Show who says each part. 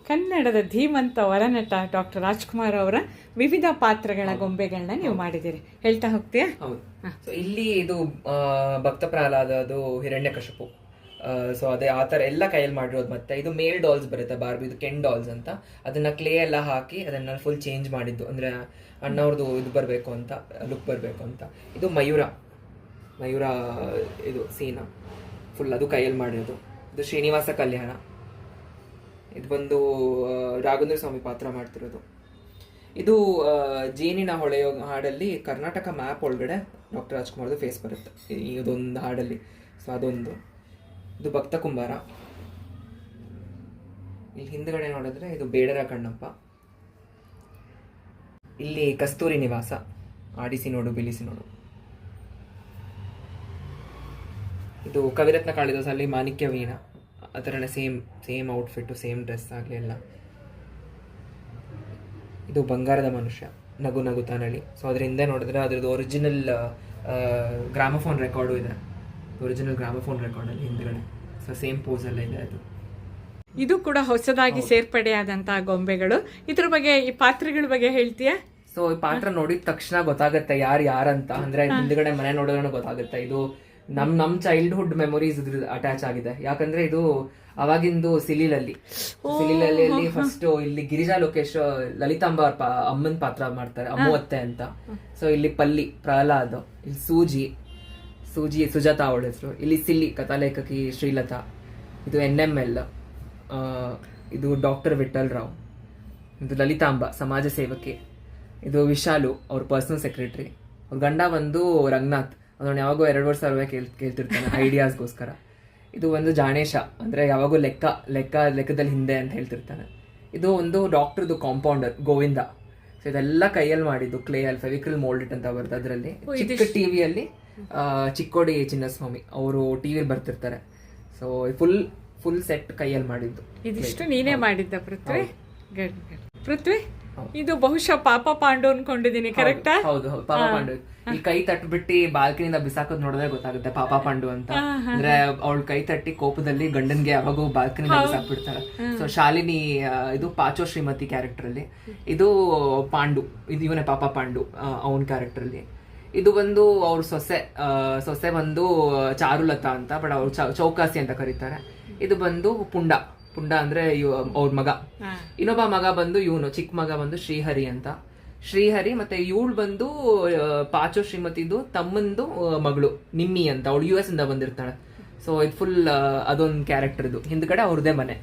Speaker 1: ಕನ್ನಡದ ಧೀಮಂತ ವರನಟ ಡಾಕ್ಟರ್ ರಾಜ್ಕುಮಾರ್ ಅವರ ವಿವಿಧ ಪಾತ್ರಗಳ ಗೊಂಬೆಗಳನ್ನ ನೀವು ಮಾಡಿದ್ದೀರಿ, ಹೇಳ್ತಾ ಹೋಗ್ತೀಯಾ?
Speaker 2: ಹೌದು. ಸೊ ಇಲ್ಲಿ ಇದು ಭಕ್ತ ಪ್ರಹ್ಲಾದ, ಅದು ಹಿರಣ್ಯಕಶಿಪು. ಸೊ ಅದೇ ಆ ಥರ ಎಲ್ಲ ಕೈಯಲ್ಲಿ ಮಾಡಿರೋದು. ಮತ್ತೆ ಇದು ಮೇಲ್ ಡಾಲ್ಸ್ ಬರುತ್ತೆ, ಬಾರ್ಬಿ, ಇದು ಕೆನ್ ಡಾಲ್ಸ್ ಅಂತ. ಅದನ್ನ ಕ್ಲೇ ಎಲ್ಲ ಹಾಕಿ ಅದನ್ನ ಫುಲ್ ಚೇಂಜ್ ಮಾಡಿದ್ದು, ಅಂದ್ರೆ ಅಣ್ಣವ್ರದ್ದು ಇದು ಬರಬೇಕು ಅಂತ, ಲುಕ್ ಬರಬೇಕು ಅಂತ. ಇದು ಮಯೂರ ಇದು ಸೀನಾ ಫುಲ್ ಅದು ಕೈಯಲ್ಲಿ ಮಾಡಿರೋದು. ಇದು ಶ್ರೀನಿವಾಸ ಕಲ್ಯಾಣ. ಇದು ಬಂದು ರಾಘವೇಂದ್ರ ಸ್ವಾಮಿ ಪಾತ್ರ ಮಾಡ್ತಿರೋದು. ಇದು ಜೇನಿನ ಹೊಳೆಯೋ ಹಾಡಲ್ಲಿ ಕರ್ನಾಟಕ ಮ್ಯಾಪ್ ಒಳಗಡೆ ಡಾಕ್ಟರ್ ರಾಜ್ಕುಮಾರ್ದು ಫೇಸ್ ಬರುತ್ತೆ ಇದೊಂದು ಹಾಡಲ್ಲಿ. ಸೊ ಅದೊಂದು. ಇದು ಭಕ್ತ ಕುಂಬಾರ. ಇಲ್ಲಿ ಹಿಂದ್ಗಡೆ ನೋಡಿದ್ರೆ ಇದು ಬೇಡರ ಕಣ್ಣಪ್ಪ. ಇಲ್ಲಿ ಕಸ್ತೂರಿ ನಿವಾಸ, ಆಡಿಸಿ ನೋಡು ಬಿಲಿಸಿ ನೋಡು. ಇದು ಕವಿರತ್ನ ಕಾಳಿದಾಸಲ್ಲಿ ಮಾಣಿಕ್ಯ ವೀಣಾ, ಆ ಥರನೇ ಸೇಮ್ ಔಟ್ಫಿಟ್ಟು, ಸೇಮ್ ಡ್ರೆಸ್ ಆಗಲಿ ಎಲ್ಲ. ಇದು ಬಂಗಾರದ ಮನುಷ್ಯ, ನಗು ನಗುತ್ತಾ ನಳಿ. ಸೊ ಅದ್ರ ಹಿಂದೆ ನೋಡಿದ್ರೆ ಅದ್ರದ್ದು ಒರಿಜಿನಲ್ ಗ್ರಾಮಫೋನ್ ರೆಕಾರ್ಡು ಇದೆ. ಒರಿಜಿನಲ್ ಗ್ರಾಮಫೋನ್ ರೆಕಾರ್ಡಲ್ಲಿ ಹಿಂದ್ಗಡೆ ಸೊ ಸೇಮ್ ಪೋಸಲ್ಲೇ ಇದೆ ಅದು.
Speaker 1: ಇದು ಕೂಡ ಹೊಸದಾಗಿ ಸೇರ್ಪಡೆಯಾದಂತಹ ಗೊಂಬೆಗಳು. ಇದ್ರ ಬಗ್ಗೆ, ಈ ಪಾತ್ರಗಳ ಬಗ್ಗೆ ಹೇಳ್ತೀಯಾ?
Speaker 2: ಸೊ ಈ ಪಾತ್ರ ನೋಡಿದ ತಕ್ಷಣ ಗೊತ್ತಾಗುತ್ತೆ ಯಾರಂತ. ಅಂದ್ರೆ ಹಿಂದ್ಗಡೆ ಮನೆ ನೋಡಿದ್ರೆ ಗೊತ್ತಾಗುತ್ತೆ. ಇದು ನಮ್ ಚೈಲ್ಡ್ಹುಡ್ ಮೆಮೊರೀಸ್ ಇದ್ರ ಅಟ್ಯಾಚ್ ಆಗಿದೆ. ಯಾಕಂದ್ರೆ ಇದು ಅವಾಗಿಂದು ಸಿಲಿಲಲ್ಲಿ ಫಸ್ಟ್ ಇಲ್ಲಿ ಗಿರಿಜಾ ಲೋಕೇಶ್ ಲಲಿತಾಂಬ ಅವ್ರ ಅಮ್ಮನ್ ಪಾತ್ರ ಮಾಡ್ತಾರೆ, ಅಮ್ಮು ಅತ್ತೆ ಅಂತ. ಸೊ ಇಲ್ಲಿ ಪಲ್ಲಿ ಪ್ರಹ್ಲಾದ್, ಇಲ್ಲಿ ಸೂಜಿ ಸುಜಾತಾ ಅವಳ ಹೆಸರು. ಇಲ್ಲಿ ಸಿಲ್ಲಿ ಕಥಾಲೇಖಕಿ ಶ್ರೀಲತಾ. ಇದು NML, ಇದು ಡಾಕ್ಟರ್ ವಿಠಲ್ ರಾವ್. ಇದು ಲಲಿತಾಂಬ ಸಮಾಜ ಸೇವಕಿ. ಇದು ವಿಶಾಲು ಅವ್ರ ಪರ್ಸನಲ್ ಸೆಕ್ರೆಟರಿ. ಅವ್ರ ಗಂಡ ಬಂದು ರಂಗನಾಥ್, ಅದನ್ನ ಯಾವಾಗೂ 2 ವರ್ಷ ಕೇಳ್ತಿರ್ತಾನೆ ಐಡಿಯಾಸ್ಗೋಸ್ಕರ. ಇದು ಒಂದು ಜಾಣೇಶ, ಅಂದ್ರೆ ಯಾವಾಗೂ ಲೆಕ್ಕದಲ್ಲಿ ಹಿಂದೆ ಅಂತ ಹೇಳ್ತಿರ್ತಾನೆ. ಇದು ಒಂದು ಡಾಕ್ಟರ್ದು ಕಾಂಪೌಂಡರ್ ಗೋವಿಂದ. ಸೊ ಇದೆಲ್ಲ ಕೈಯಲ್ಲಿ ಮಾಡಿದ್ದು, ಕ್ಲೇ ಅಲ್ಲಿ ಫೆವಿಕ್ರಿಲ್ ಮೋಲ್ಡ್ ಅಂತ ಬರುತ್ತೆ. ಅದರಲ್ಲಿ ಚಿಕ್ಕ ಟಿವಿಯಲ್ಲಿ ಚಿಕ್ಕೋಡಿ ಚಿನ್ನಸ್ವಾಮಿ ಅವರು ಟಿವಿಯಲ್ಲಿ ಬರ್ತಿರ್ತಾರೆ. ಸೊ ಫುಲ್ ಸೆಟ್ ಕೈಯಲ್ಲಿ ಮಾಡಿದ್ದು.
Speaker 1: ಇದಿಷ್ಟು ನೀನೇ ಮಾಡಿದ್ದ ಪೃಥ್ವಿ? ಪೃಥ್ವಿ, ಇದು ಬಹುಶಃ ಪಾಪ ಪಾಂಡು ಅನ್ಕೊಂಡಿದೀನಿ, ಕರೆಕ್ಟಾ?
Speaker 2: ಹೌದು, ಪಾಪ ಪಾಂಡು. ಈ ಕೈ ತಟ್ಬಿಟ್ಟು ಬಾಲ್ಕನಿಂದ ಬಿಸಾಕೋದ್ ನೋಡಿದ್ರೆ ಗೊತ್ತಾಗುತ್ತೆ ಪಾಪ ಪಾಂಡು ಅಂತ. ಅಂದ್ರೆ ಅವಳು ಕೈ ತಟ್ಟಿ ಕೋಪದಲ್ಲಿ ಗಂಡನ್ಗೆ ಯಾವಾಗೂ ಬಾಲ್ಕನಿಂದ ಬಿಸಾಕ್ಬಿಡ್ತಾರೆ. ಸೊ ಶಾಲಿನಿ ಇದು ಪಾಚೋ ಶ್ರೀಮತಿ ಕ್ಯಾರೆಕ್ಟರ್ ಅಲ್ಲಿ. ಇದು ಪಾಂಡು, ಇದು ಇವನೇ ಪಾಪ ಪಾಂಡು ಅವನ್ ಕ್ಯಾರೆಕ್ಟರ್ ಅಲ್ಲಿ. ಇದು ಬಂದು ಅವ್ರ ಸೊಸೆ ಬಂದು ಚಾರುಲತಾ ಅಂತ, ಬಟ್ ಅವ್ರು ಚೌಕಾಸಿ ಅಂತ ಕರೀತಾರೆ. ಇದು ಬಂದು ಪುಂಡ ಅಂದ್ರೆ ಅವ್ರ ಮಗ. ಇನ್ನೊಬ್ಬ ಮಗ ಬಂದು ಇವನು ಚಿಕ್ಕ ಮಗ ಬಂದು ಶ್ರೀಹರಿ ಅಂತ. ಶ್ರೀಹರಿ ಮತ್ತೆ ಇವಳು ಬಂದು ಪಾಚೋ ಶ್ರೀಮತಿದು ತಮ್ಮಂದು ಮಗಳು ನಿಮ್ಮಿ ಅಂತ. ಅವಳು US ಇಂದ ಬಂದಿರ್ತಾಳೆ. ಸೊ ಇದು ಫುಲ್ ಅದೊಂದು ಕ್ಯಾರೆಕ್ಟರ್. ಇದು ಹಿಂದ್ಗಡೆ ಅವ್ರದೇ ಮನೆ.